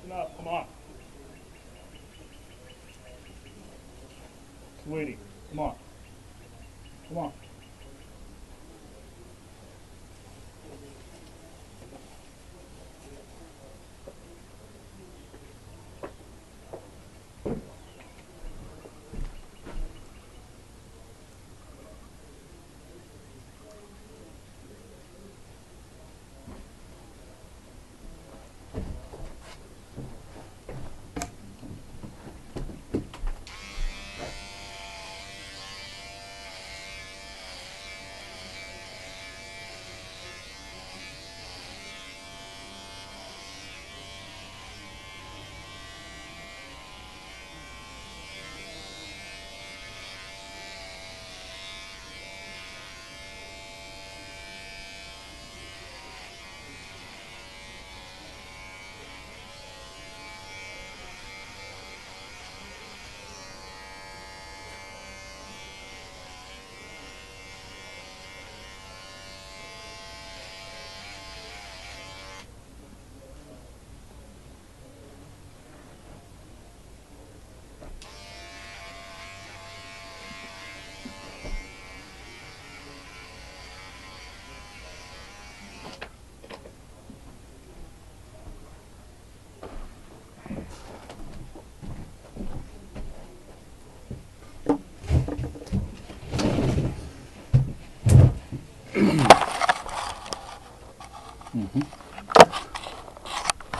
enough. Come on. Sweetie, come on. Come on.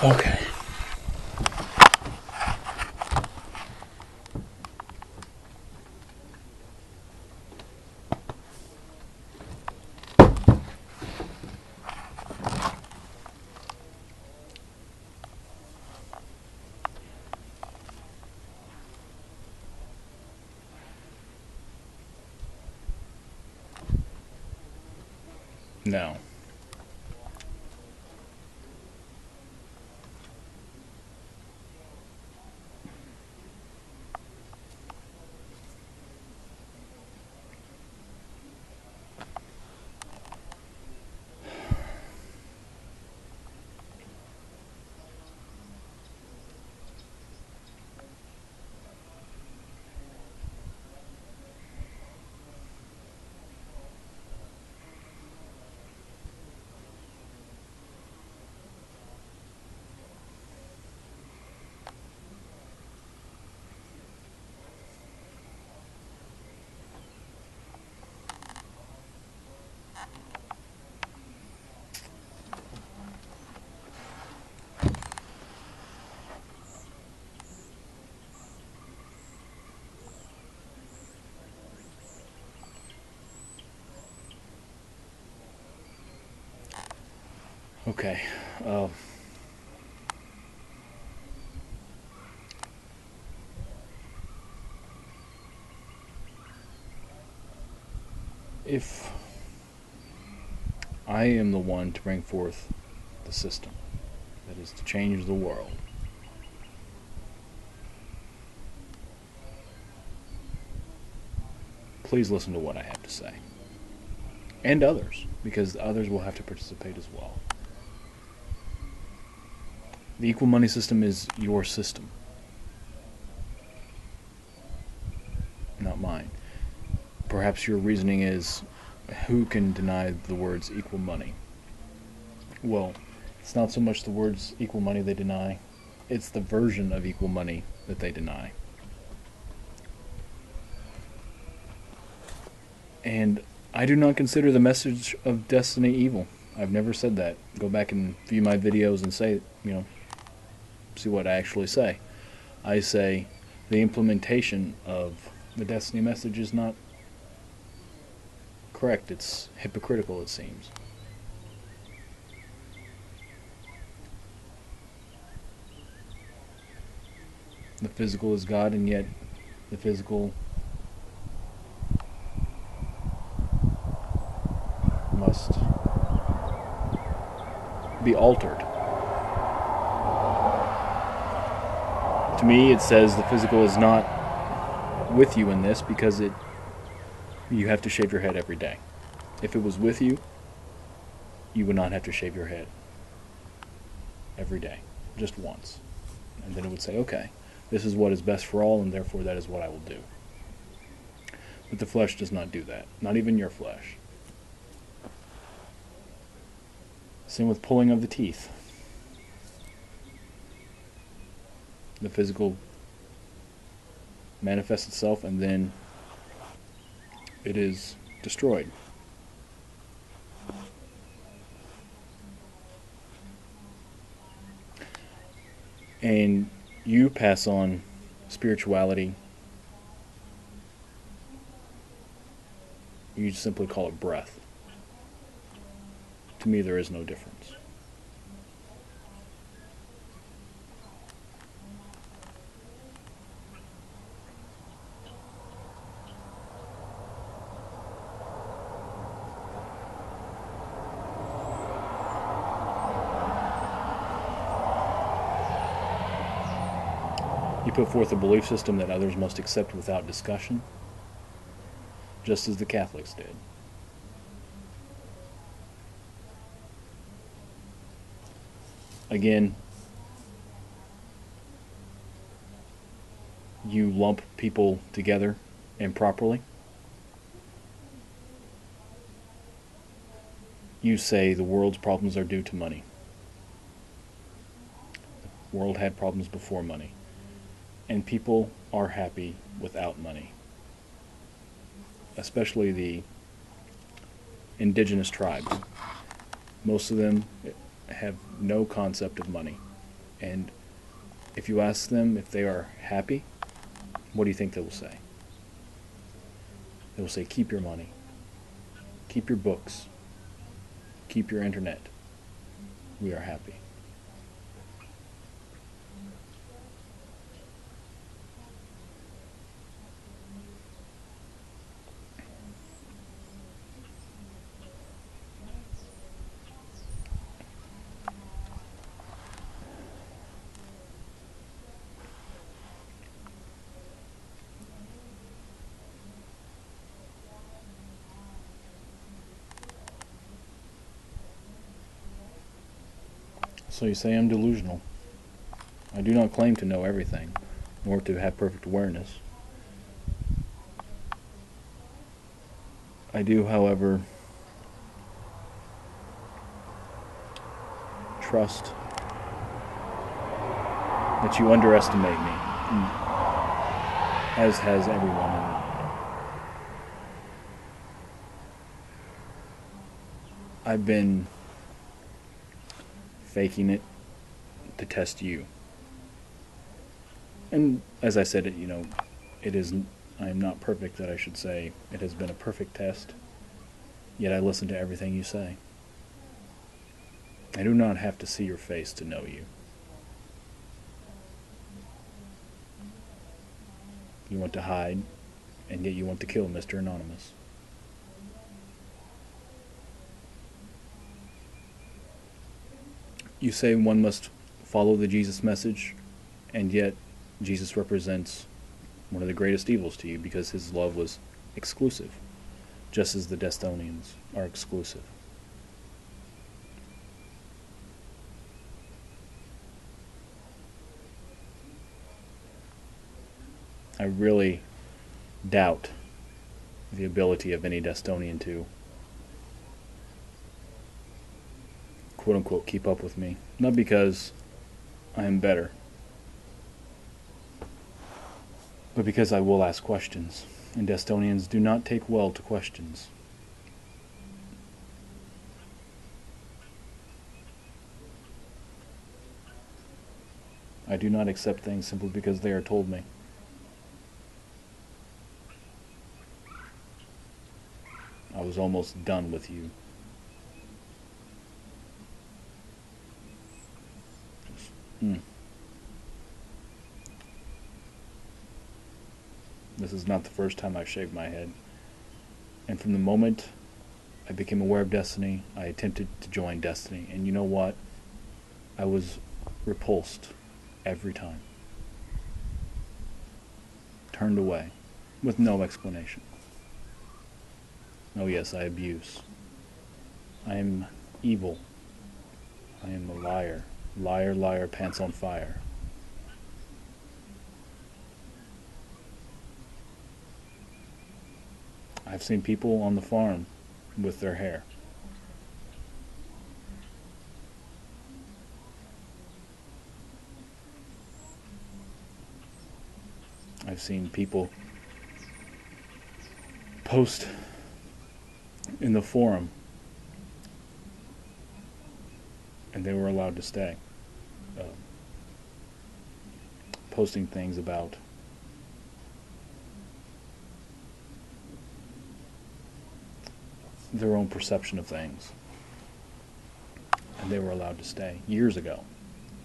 Okay. No. Okay. Uh, if I am the one to bring forth the system that is to change the world, please listen to what I have to say. And others, because others will have to participate as well. The equal money system is your system, not mine. Perhaps your reasoning is, who can deny the words equal money? Well, it's not so much the words equal money they deny, it's the version of equal money that they deny. And I do not consider the message of Destiny evil. I've never said that. Go back and view my videos and say, see what I actually say. I say the implementation of the Destiny message is not correct. It's hypocritical, it seems. The physical is God, and yet the physical must be altered. To me, it says the physical is not with you in this because you have to shave your head every day. If it was with you, you would not have to shave your head every day, just once. And then it would say, okay, this is what is best for all, and therefore that is what I will do. But the flesh does not do that, not even your flesh. Same with pulling of the teeth. The physical manifests itself, and then it is destroyed. And you pass on spirituality. You simply call it breath. To me, there is no difference. You put forth a belief system that others must accept without discussion, just as the Catholics did. Again, you lump people together improperly. You say the world's problems are due to money. The world had problems before money. And people are happy without money. Especially the indigenous tribes. Most of them have no concept of money. And if you ask them if they are happy, what do you think they will say? They will say, keep your money. Keep your books. Keep your internet. We are happy. So you say I'm delusional. I do not claim to know everything, nor to have perfect awareness. I do, however, trust that you underestimate me, as has everyone. I've been faking it to test you. And as I said, it is, I am not perfect, that I should say. It has been a perfect test, yet I listen to everything you say. I do not have to see your face to know you. You want to hide, and yet you want to kill Mr. Anonymous. You say one must follow the Jesus message, and yet Jesus represents one of the greatest evils to you because his love was exclusive, just as the Destonians are exclusive. I really doubt the ability of any Destonian to quote-unquote keep up with me. Not because I am better, but because I will ask questions, and Destonians do not take well to questions. I do not accept things simply because they are told me. I was almost done with you. This is not the first time I've shaved my head. And from the moment I became aware of Destiny, I attempted to join Destiny. And you know what? I was repulsed every time. Turned away with no explanation. Oh yes, I abuse. I am evil. I am a liar. Liar, liar, pants on fire. I've seen people on the farm with their hair. I've seen people post in the forum, and they were allowed to stay, uh, posting things about their own perception of things, and they were allowed to stay years ago.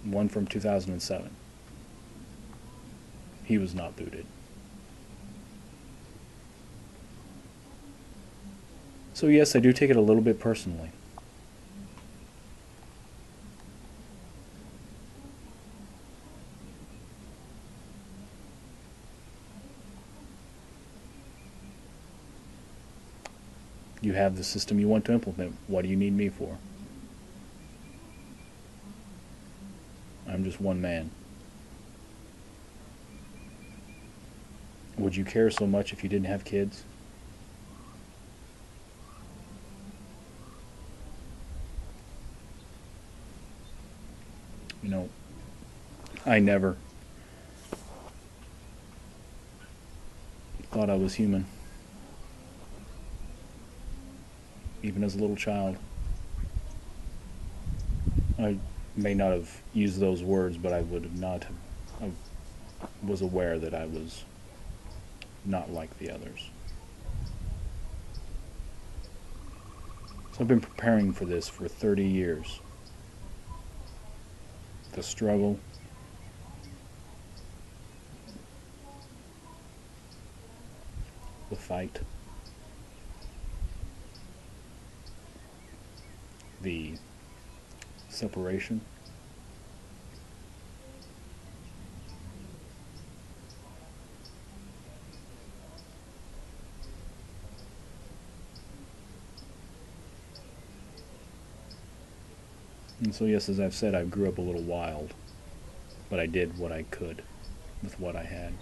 One from 2007. He was not booted. So yes, I do take it a little bit personally. You have the system you want to implement. What do you need me for? I'm just one man. Would you care so much if you didn't have kids? You know, I never thought I was human, even as a little child. I may not have used those words, but I would not have, I was aware that I was not like the others. So I've been preparing for this for 30 years. The struggle, the fight, the separation, and so yes, as I've said, I grew up a little wild, but I did what I could with what I had.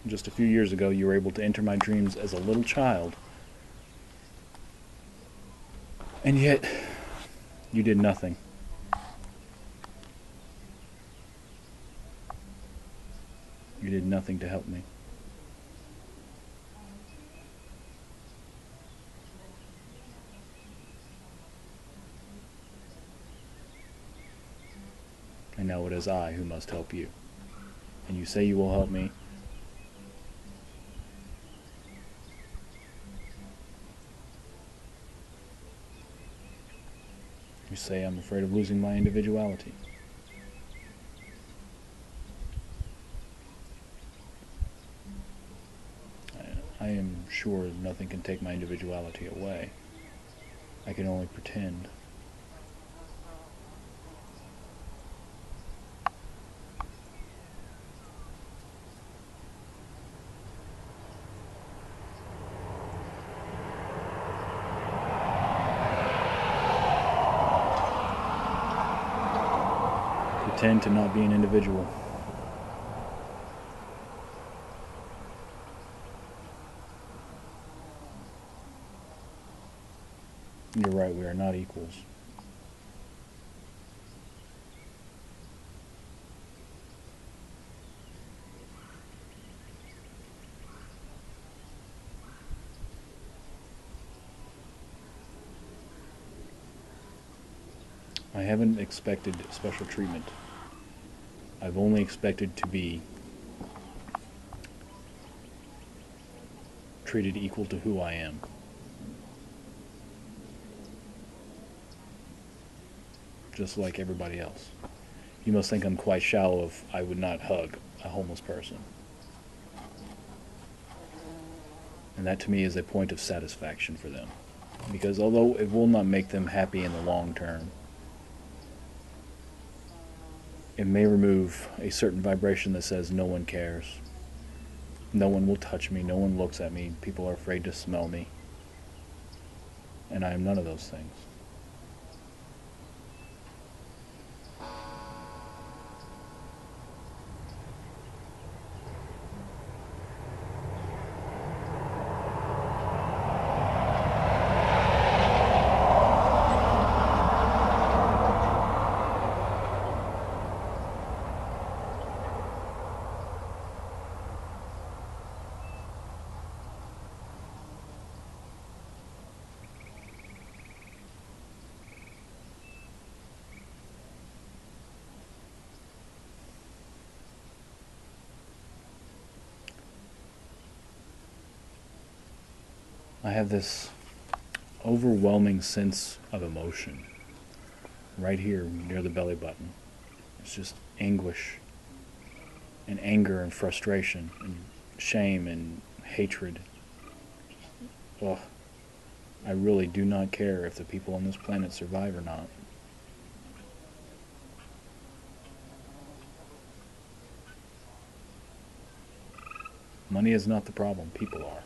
Just a few years ago, you were able to enter my dreams as a little child, and yet you did nothing. You did nothing to help me. And now it is I who must help you. And you say you will help me. You say I'm afraid of losing my individuality. I am sure nothing can take my individuality away. I can only pretend. Pretend to not be an individual. You're right, we are not equals. I haven't expected special treatment. I've only expected to be treated equal to who I am. Just like everybody else. You must think I'm quite shallow if I would not hug a homeless person. And that to me is a point of satisfaction for them. Because although it will not make them happy in the long term, it may remove a certain vibration that says no one cares. No one will touch me. No one looks at me. People are afraid to smell me. And I am none of those things. I have this overwhelming sense of emotion right here near the belly button. It's just anguish and anger and frustration and shame and hatred. Ugh. I really do not care if the people on this planet survive or not. Money is not the problem, people are.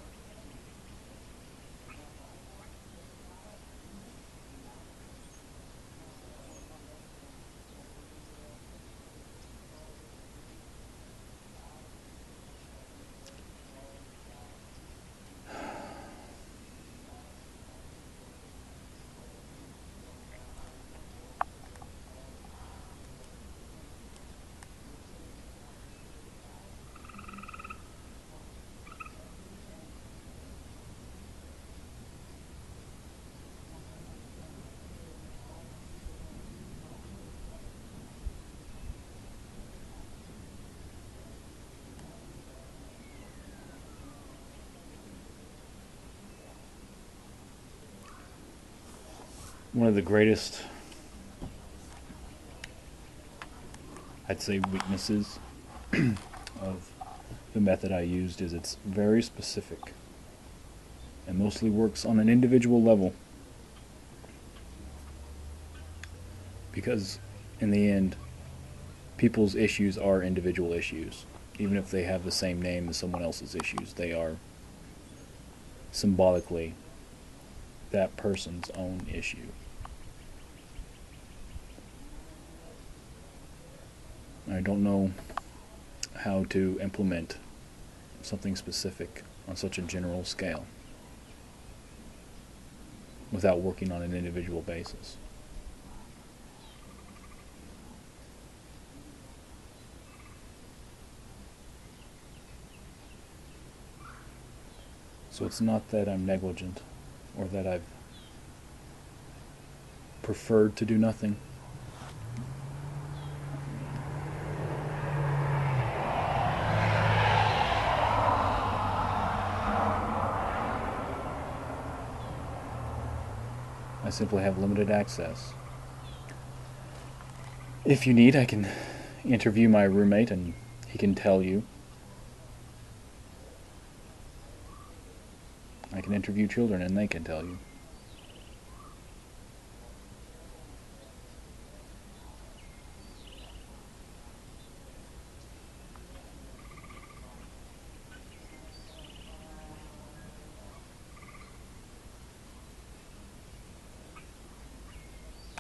One of the greatest, I'd say, weaknesses of the method I used is it's very specific and mostly works on an individual level, because in the end, people's issues are individual issues. Even if they have the same name as someone else's issues, they are symbolically that person's own issue. I don't know how to implement something specific on such a general scale without working on an individual basis. So it's not that I'm negligent or that I've preferred to do nothing. I simply have limited access. If you need, I can interview my roommate and he can tell you. I can interview children and they can tell you.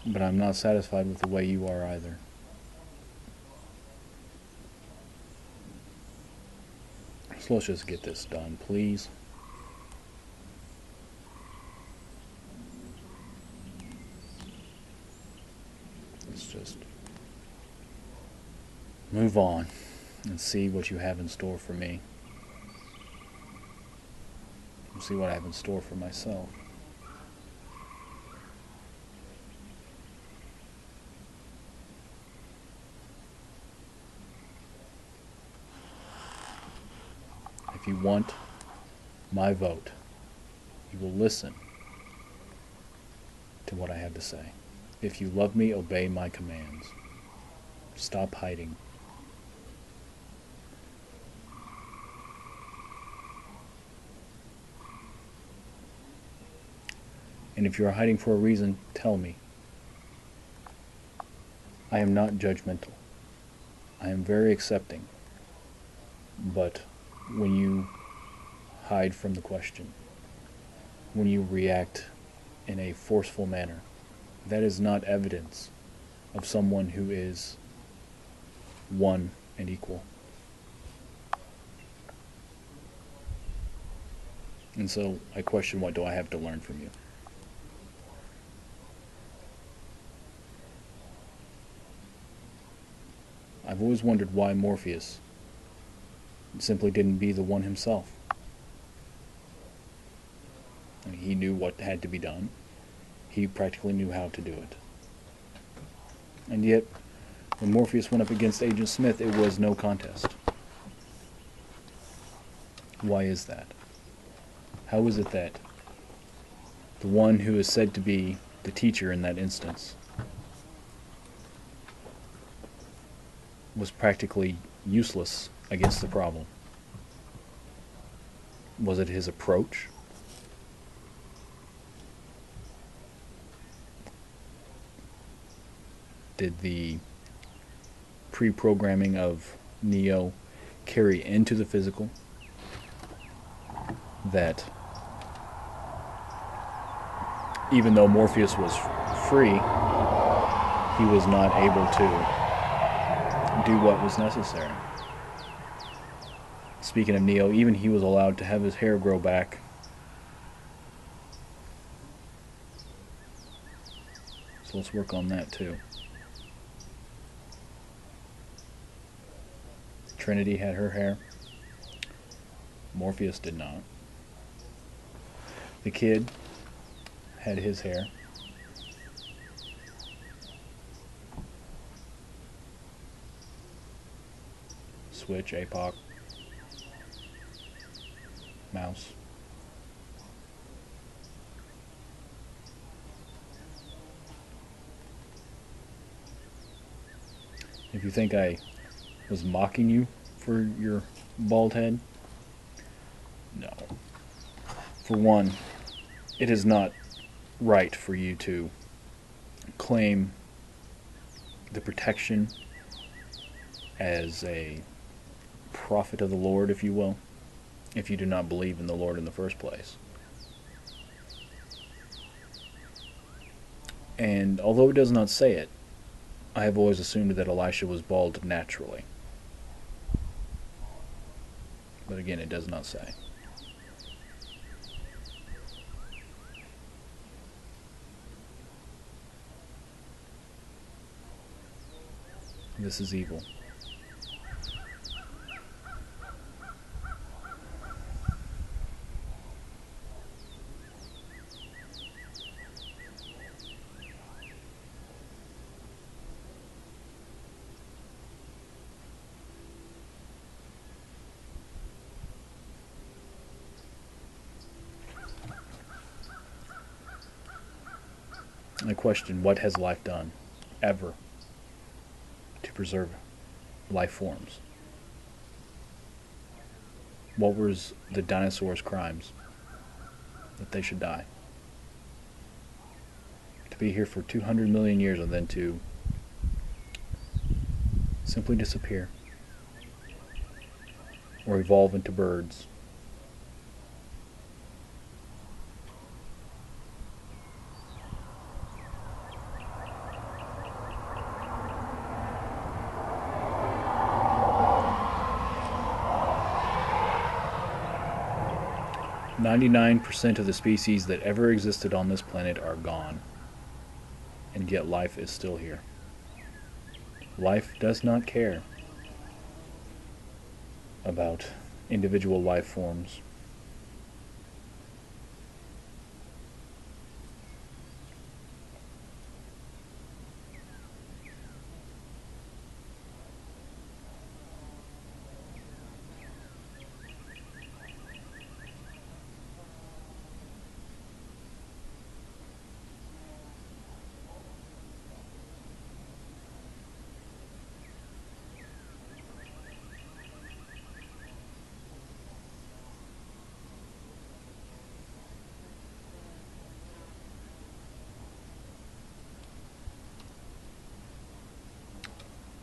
But I'm not satisfied with the way you are either. So let's just get this done, please. Let's just move on and see what you have in store for me. And see what I have in store for myself. If you want my vote, you will listen to what I have to say. If you love me, obey my commands. Stop hiding. And if you're hiding for a reason, tell me. I am not judgmental. I am very accepting. But when you hide from the question, when you react in a forceful manner, that is not evidence of someone who is one and equal. And so I question, what do I have to learn from you? I've always wondered why Morpheus simply didn't be the one himself. I mean, he knew what had to be done. He practically knew how to do it. And yet, when Morpheus went up against Agent Smith, it was no contest. Why is that? How is it that the one who is said to be the teacher in that instance was practically useless against the problem? Was it his approach? Did the pre-programming of Neo carry into the physical that even though Morpheus was free, he was not able to do what was necessary? Speaking of Neo, even he was allowed to have his hair grow back. So let's work on that too. Trinity had her hair. Morpheus did not. The kid had his hair. Switch, APOC, Mouse. If you think I was mocking you for your bald head, no. For one, it is not right for you to claim the protection as a prophet of the Lord, if you will, if you do not believe in the Lord in the first place. And although it does not say it, I have always assumed that Elisha was bald naturally. But again, it does not say. This is evil. I question, what has life done, ever, to preserve life forms? What was the dinosaurs' crimes that they should die? To be here for 200 million years and then to simply disappear or evolve into birds. "99% of the species that ever existed on this planet are gone, and yet life is still here. Life does not care about individual life forms.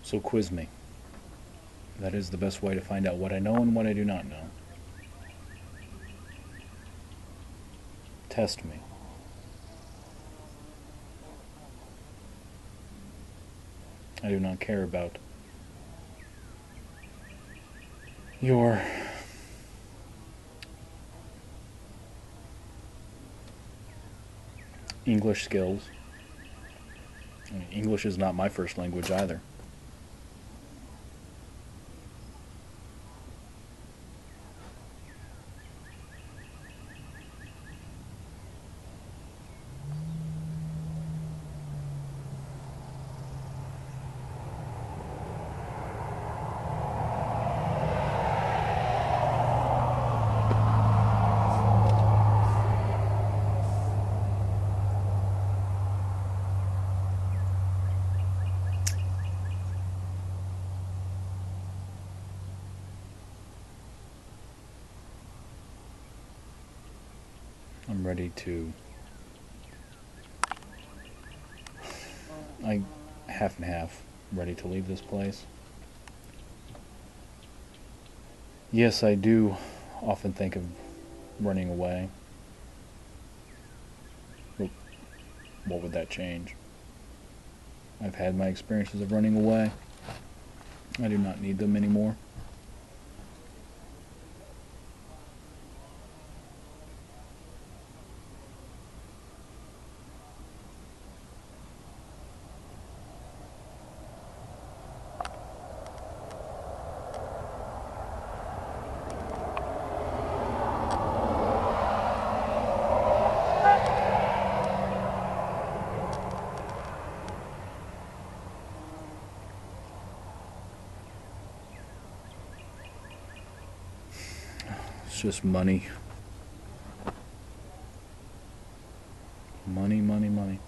So quiz me. That is the best way to find out what I know and what I do not know. Test me. I do not care about your English skills. I mean, English is not my first language either. I'm ready to... half and half, ready to leave this place. Yes, I do often think of running away. But what would that change? I've had my experiences of running away. I do not need them anymore. It's just money. Money, money, money.